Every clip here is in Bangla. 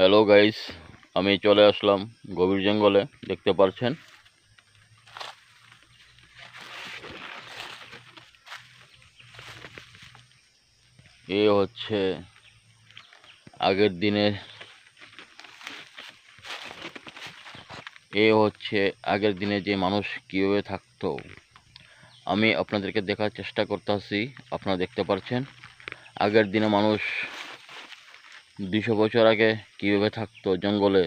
হ্যালো গাইস, আমি চলে আসলাম গভীর জঙ্গলে। দেখতে পাচ্ছেন এ হচ্ছে আগের দিনের আগের দিনে যে মানুষ কীভাবে থাকতো। আমি আপনাদেরকে দেখার চেষ্টা করতেছি। আপনারা দেখতে পাচ্ছেন আগের দিনে মানুষ 200 বছর আগে কীভাবে থাকতো জঙ্গলে।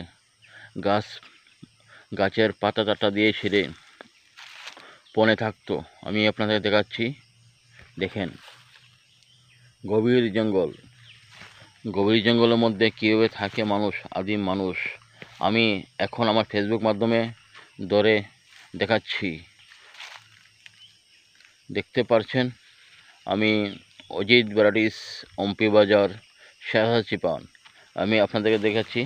গাছের পাতা টাতা দিয়ে ছিঁড়ে বনে থাকতো। আমি আপনাদের দেখাচ্ছি, দেখেন গভীর জঙ্গলের মধ্যে কীভাবে থাকে মানুষ, আদিম মানুষ। আমি এখন আমার ফেসবুক মাধ্যমে ধরে দেখাচ্ছি। দেখতে পারছেন আমি অজিত ব্যারাডিস, অম্পি বাজার, শেরহাচিপান। আমি আপনাদেরকে দেখাচ্ছি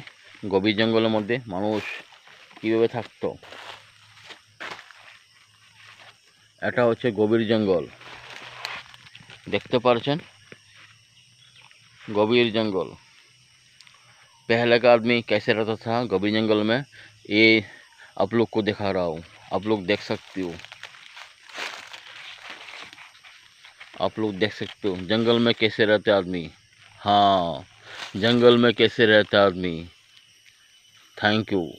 গভীর জঙ্গলের মধ্যে মানুষ কীভাবে থাকতো। এটা হচ্ছে গভীর জঙ্গল, দেখতে পারছেন गभीर जंगल। पहले का आदमी कैसे रहता था गभीर जंगल में, ये आप लोग को दिखा रहा हूँ। आप लोग देख सकते हो जंगल में कैसे रहते आदमी। हाँ, जंगल में कैसे रहता आदमी। Thank you.